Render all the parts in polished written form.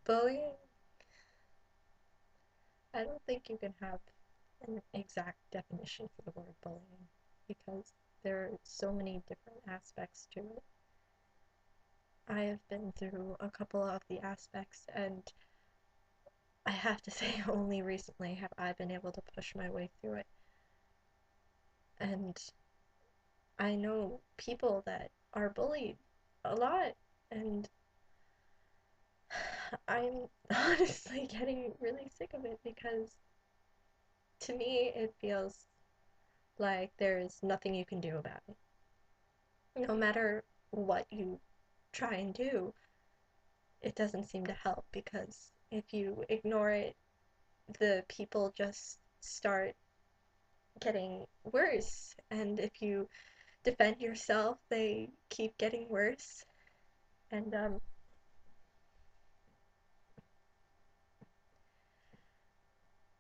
Bullying, I don't think you can have an exact definition for the word bullying because there are so many different aspects to it. I have been through a couple of the aspects, and I have to say, only recently have I been able to push my way through it. And I know people that are bullied a lot, and I'm honestly getting really sick of it because to me it feels like there's nothing you can do about it. No matter what you try and do, it doesn't seem to help because if you ignore it, the people just start getting worse. And if you defend yourself, they keep getting worse. And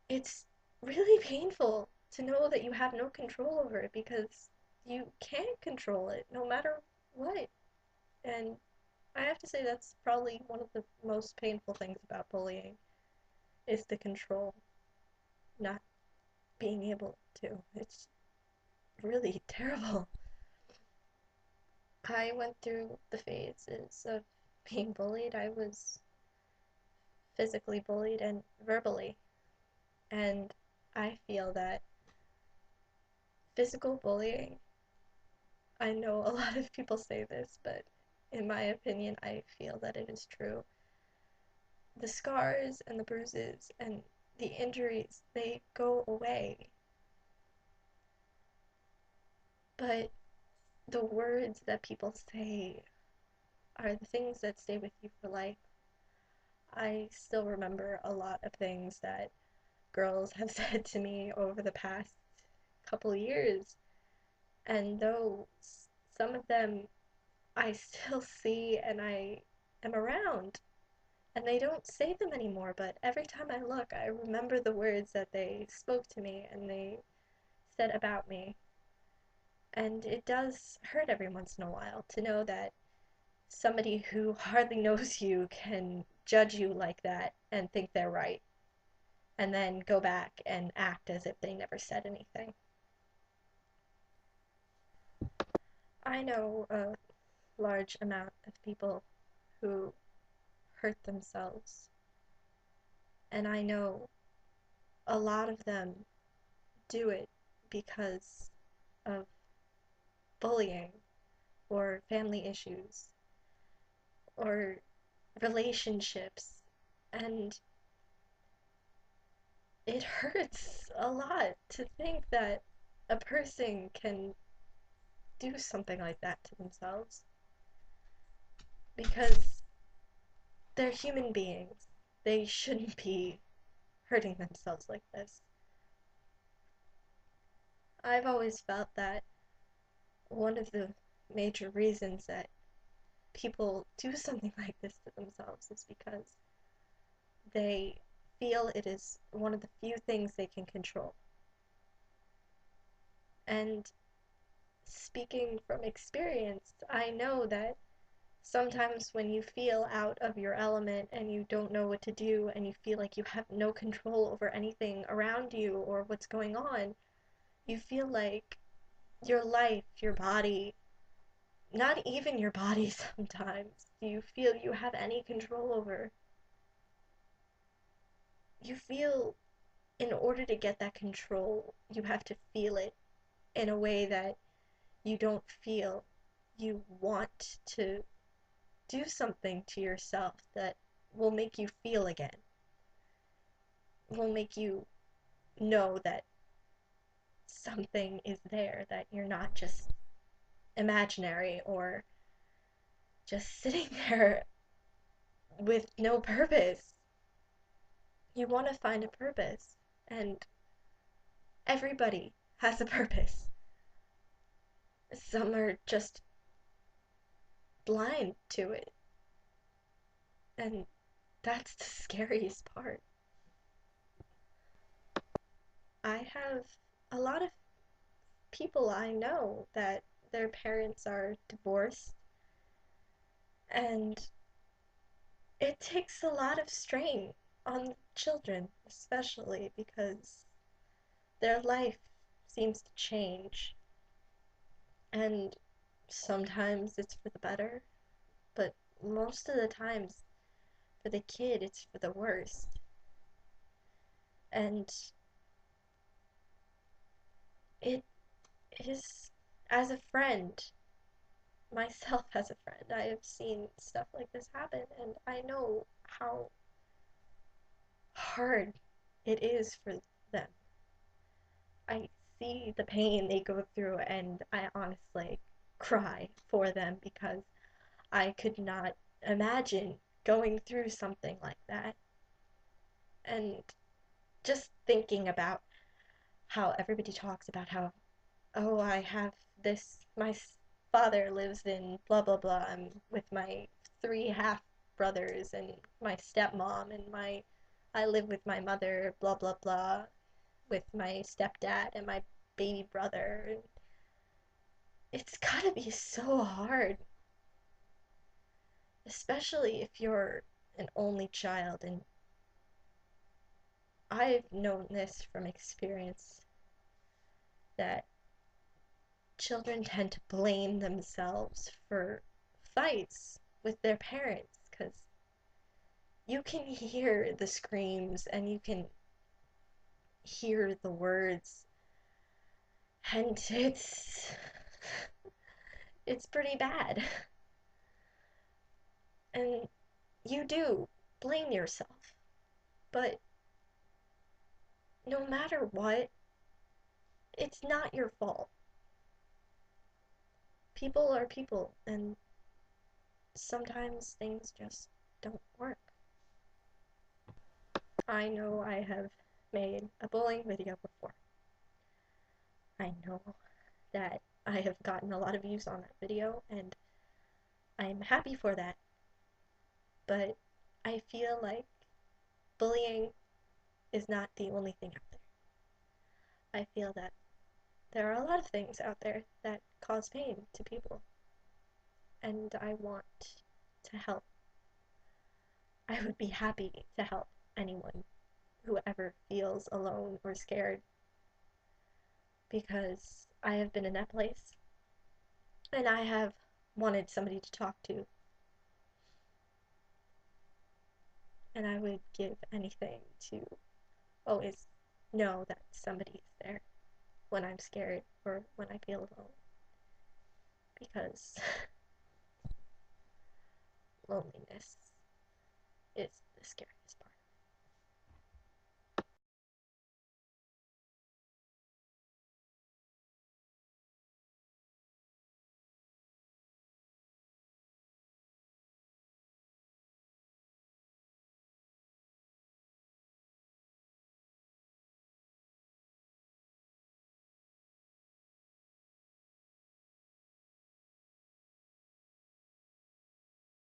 it's really painful to know that you have no control over it because you can't control it no matter what. And I have to say that's probably one of the most painful things about bullying is the control, not being able to. It's really terrible. I went through the phases of being bullied. I was physically bullied and verbally. And I feel that physical bullying, I know a lot of people say this, but in my opinion, I feel that it is true. The scars and the bruises and the injuries, they go away. But the words that people say are the things that stay with you for life. I still remember a lot of things that girls have said to me over the past couple years, and though some of them I still see and I am around, and they don't say them anymore, but every time I look, I remember the words that they spoke to me and they said about me. And it does hurt every once in a while to know that somebody who hardly knows you can judge you like that and think they're right, and then go back and act as if they never said anything. I know a large amount of people who hurt themselves, and I know a lot of them do it because of bullying or family issues or relationships, and it hurts a lot to think that a person can do something like that to themselves because they're human beings. They shouldn't be hurting themselves like this. I've always felt that one of the major reasons that people do something like this to themselves is because they feel it is one of the few things they can control. And speaking from experience, I know that sometimes when you feel out of your element and you don't know what to do and you feel like you have no control over anything around you or what's going on, you feel like your life, your body, not even your body sometimes, do you feel you have any control over. You feel in order to get that control, you have to feel it in a way that you don't feel. You want to do something to yourself that will make you feel again, will make you know that something is there, that you're not just imaginary or just sitting there with no purpose. You want to find a purpose, and everybody has a purpose. Some are just blind to it, and that's the scariest part. I have a lot of people I know that their parents are divorced, and it takes a lot of strain on children, especially because their life seems to change, and sometimes it's for the better, but most of the times for the kid it's for the worst. And it is, as a friend, myself as a friend, I have seen stuff like this happen, and I know how hard it is for them. I see the pain they go through, and I honestly cry for them because I could not imagine going through something like that. And just thinking about how everybody talks about how, oh, I have this, my father lives in blah blah blah. I'm with my three half brothers and my stepmom, and I live with my mother, blah blah blah, with my stepdad and my baby brother. It's gotta be so hard, especially if you're an only child. And I've known this from experience that children tend to blame themselves for fights with their parents because you can hear the screams and you can hear the words, and it's pretty bad. And you do blame yourself, but no matter what, it's not your fault. People are people, and sometimes things just don't work. I know I have made a bullying video before. I know that I have gotten a lot of views on that video, and I'm happy for that, but I feel like bullying is not the only thing out there. I feel that there are a lot of things out there that cause pain to people, and I want to help. I would be happy to help anyone who ever feels alone or scared, because I have been in that place and I have wanted somebody to talk to, and I would give anything to always know that somebody is there when I'm scared or when I feel alone, because loneliness is scary.